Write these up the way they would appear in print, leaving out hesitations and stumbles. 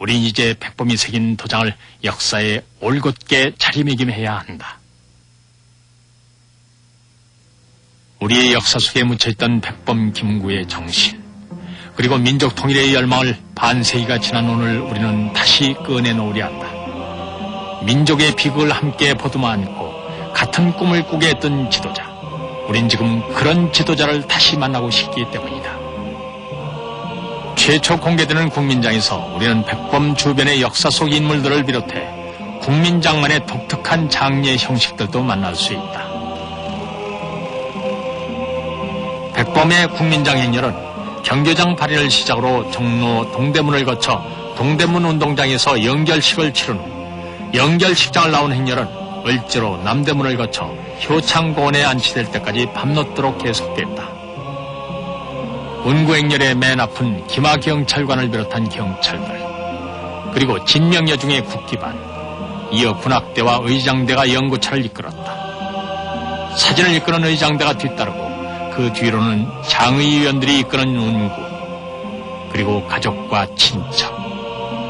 우린 이제 백범이 새긴 도장을 역사에 올곧게 자리매김해야 한다. 우리의 역사 속에 묻혀있던 백범 김구의 정신, 그리고 민족 통일의 열망을 반세기가 지난 오늘 우리는 다시 꺼내놓으려 한다. 민족의 비극을 함께 보듬어 안고 같은 꿈을 꾸게 했던 지도자, 우린 지금 그런 지도자를 다시 만나고 싶기 때문이다. 최초 공개되는 국민장에서 우리는 백범 주변의 역사 속 인물들을 비롯해 국민장만의 독특한 장례 형식들도 만날 수 있다. 백범의 국민장 행렬은 경교장 발의를 시작으로 종로 동대문을 거쳐 동대문 운동장에서 영결식을 치른 후 영결식장을 나온 행렬은 을지로 남대문을 거쳐 효창공원에 안치될 때까지 밤늦도록 계속됐다. 운구행렬의 맨 앞은 기마경찰관을 비롯한 경찰들, 그리고 진명여중의 국기반, 이어 군악대와 의장대가 연구차를 이끌었다. 사진을 이끄는 의장대가 뒤따르고 그 뒤로는 장의위원들이 이끄는 운구, 그리고 가족과 친척,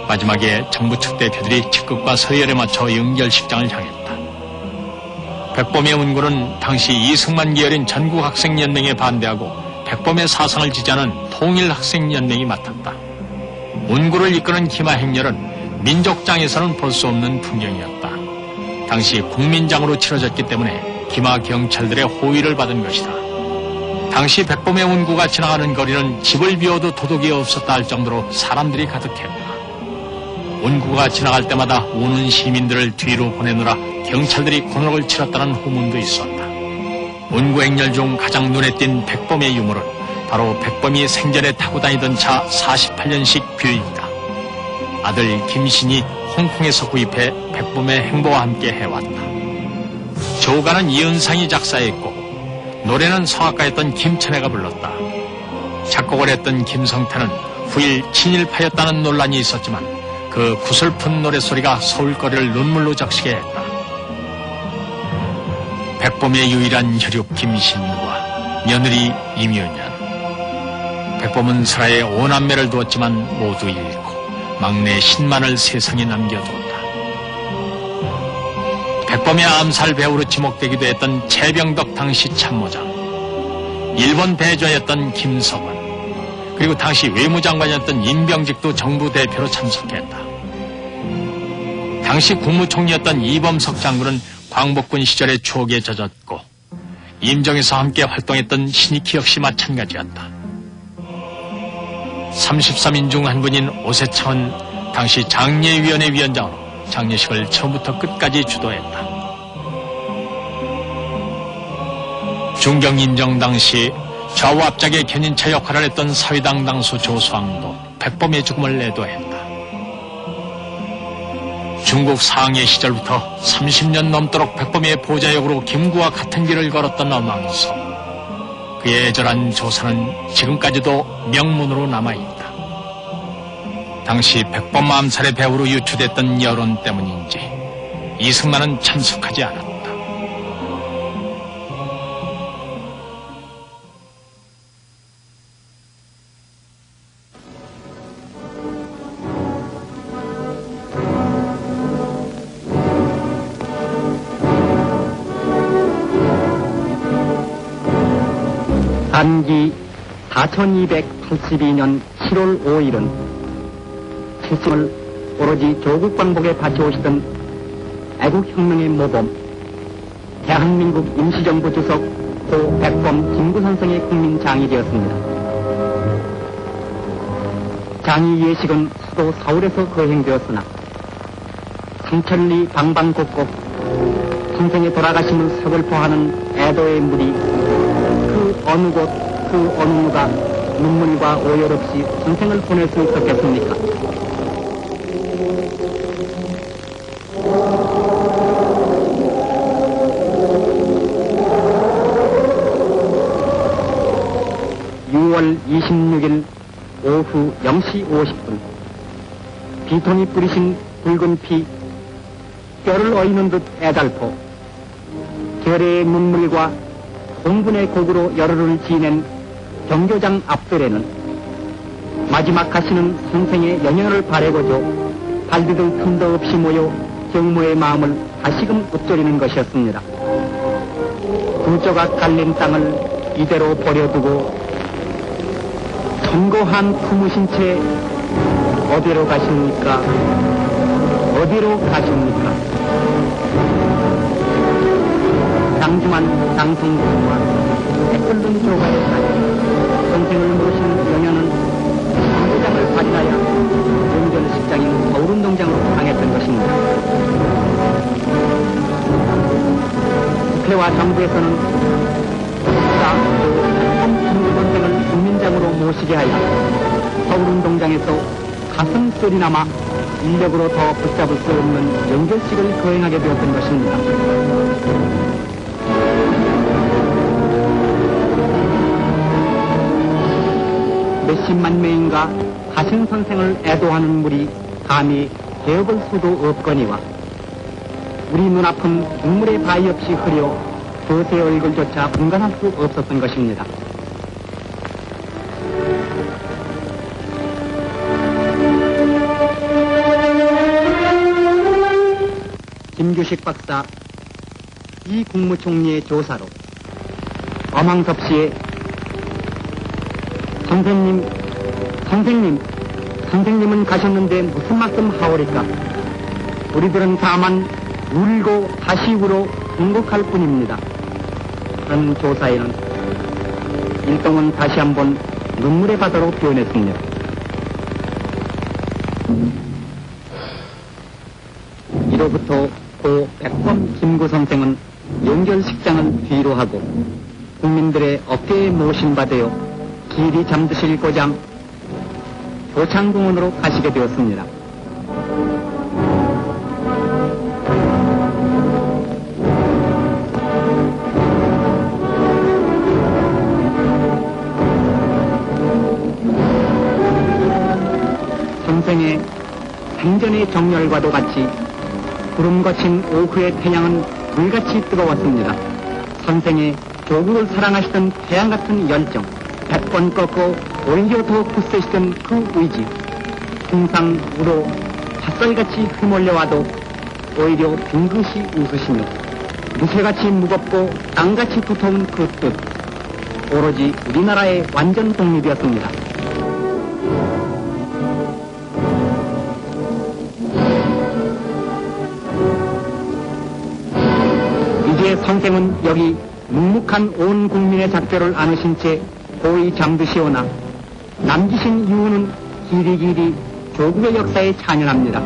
마지막에 정부 측 대표들이 직급과 서열에 맞춰 영결식장을 향했다. 백범의 운구는 당시 이승만 계열인 전국학생연맹에 반대하고 백범의 사상을 지지하는 통일학생연맹이 맡았다. 운구를 이끄는 기마행렬은 민족장에서는 볼 수 없는 풍경이었다. 당시 국민장으로 치러졌기 때문에 기마경찰들의 호의를 받은 것이다. 당시 백범의 운구가 지나가는 거리는 집을 비워도 도둑이 없었다 할 정도로 사람들이 가득했다. 운구가 지나갈 때마다 우는 시민들을 뒤로 보내느라 경찰들이 곤혹을 치렀다는 후문도 있었다. 운구 행렬 중 가장 눈에 띈 백범의 유물은 바로 백범이 생전에 타고 다니던 차 48년식 뷰이다. 아들 김신이 홍콩에서 구입해 백범의 행보와 함께 해왔다. 조가는 이은상이 작사했고 노래는 성악가였던 김천애가 불렀다. 작곡을 했던 김성태는 후일 친일파였다는 논란이 있었지만 그 구슬픈 노래소리가 서울거리를 눈물로 적시게 했다. 백범의 유일한 혈육 김신과 며느리 임윤현. 백범은 설아에 5남매를 두었지만 모두 잃고 막내 신만을 세상에 남겨두었다. 백범의 암살 배우로 지목되기도 했던 최병덕 당시 참모장, 일본 배조였던 김석원, 그리고 당시 외무장관이었던 임병직도 정부 대표로 참석했다. 당시 국무총리였던 이범석 장군은 광복군 시절의 추억에 젖었고 임정에서 함께 활동했던 신익희 역시 마찬가지였다. 33인 중 한 분인 오세창은 당시 장례위원회 위원장으로 장례식을 처음부터 끝까지 주도했다. 중경인정 당시 좌우 앞작의 견인차 역할을 했던 사회당 당수 조수왕도 백범의 죽음을 애도했다. 중국 상해 시절부터 30년 넘도록 백범의 보좌역으로 김구와 같은 길을 걸었던 엄왕수. 그의 애절한 조사는 지금까지도 명문으로 남아있다. 당시 백범 암살의 배후로 유추됐던 여론 때문인지 이승만은 참석하지 않았다. 단기 4282년 7월 5일은 최선을 오로지 조국 광복에 바쳐오시던 애국혁명의 모범 대한민국 임시정부 주석 고 백범 김구 선생의 국민장의되었습니다. 장의 예식은 수도 서울에서 거행되었으나 삼천리 방방곡곡 선생의 돌아가심을 서글퍼하는 애도의 물이 그 어느 곳, 그 어느 누가 눈물과 오열 없이 선생을 보낼 수 있었겠습니까? (6월 26일) 오후 0시 50분 비통이 뿌리신 붉은 피, 뼈를 어이는 듯 애달포 결의의 눈물과 홍분의 곡으로 열흘을 지낸 경교장 앞들에는 마지막 가시는 선생의 연연을 바라고죠. 발디딜 틈도 없이 모여 경모의 마음을 다시금 읊조리는 것이었습니다. 두 조각 갈린 땅을 이대로 버려두고 견고한 품으신 채 어디로 가십니까? 어디로 가십니까? 장주만 장성군과 해끓는 조가의 사이 선생을 모신 연연은 상대장을 발휘하여 용전식장인 서울운동장으로 향했던 것입니다. 국회와 정부에서는 김구 선생을 국민장으로 모시게 하여 서울운동장에서 가슴 소리나마 인력으로 더 붙잡을 수 없는 연결식을 거행하게 되었던 것입니다. 몇십만 명인가 가신 선생을 애도하는 물이 감히 개업을 수도 없거니와 우리 눈앞은 눈물의 바위 없이 흐려 거세 얼굴조차 분간할 수 없었던 것입니다. 김규식 박사 이 국무총리의 조사로 엄황섭씨의 선생님은 가셨는데 무슨 말씀 하오리까? 우리들은 다만 울고 다시 울어 행복할 뿐입니다. 그런 조사에는 일동은 다시 한번 눈물의 바다로 표현했습니다. 이로부터 고 백범 김구 선생은 연결식장을 뒤로 하고 국민들의 어깨에 모신 바 되어 길이 잠드실 고장 교창공원으로 가시게 되었습니다. 선생의 생전의 정열과도 같이 구름 거친 오후의 태양은 불같이 뜨거웠습니다. 선생의 조국을 사랑하시던 태양 같은 열정, 100번 꺾고 오히려 더 굳세시던 그 의지, 항상 울어 밭살같이 휘몰려와도 오히려 빙긋이 웃으시며 무쇠같이 무겁고 땅같이 두터운 그 뜻, 오로지 우리나라의 완전 독립이었습니다. 이제 선생은 여기 묵묵한 온 국민의 작별을 안으신 채 고이 잠드시오나 남기신 이유는 길이길이 조국의 역사에 찬연합니다.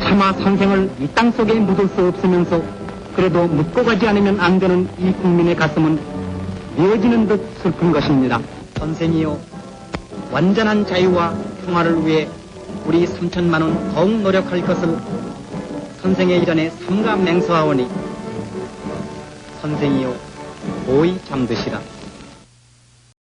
차마 선생을 이 땅속에 묻을 수 없으면서 그래도 묻고 가지 않으면 안 되는 이 국민의 가슴은 미어지는 듯 슬픈 것입니다. 선생이요, 완전한 자유와 평화를 위해 우리 3천만은 더욱 노력할 것을 선생의 일전에 삼가 맹세하오니 선생이요 고이 잠드시라.